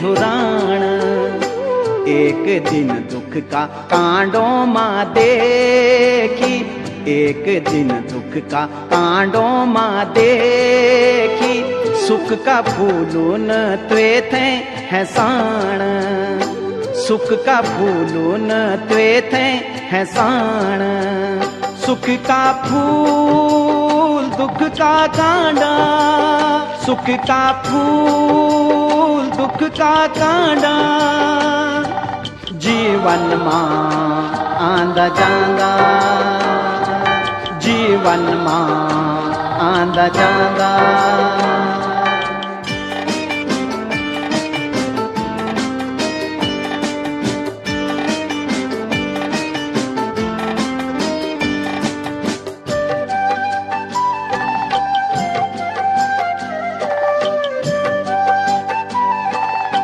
झुराण। एक दिन दुख का कांडों माँ देखी, एक दिन दुख का कांडों माँ देखी, सुख का फूलून त्वे थे है साण, सुख का फूलून त्वे थे है साण। सुख का फूल दुख का कांडा, सुख का फूल दुख का कांडा, जीवन मां आंदा जांदा, जीवन मां आंदा जांदा।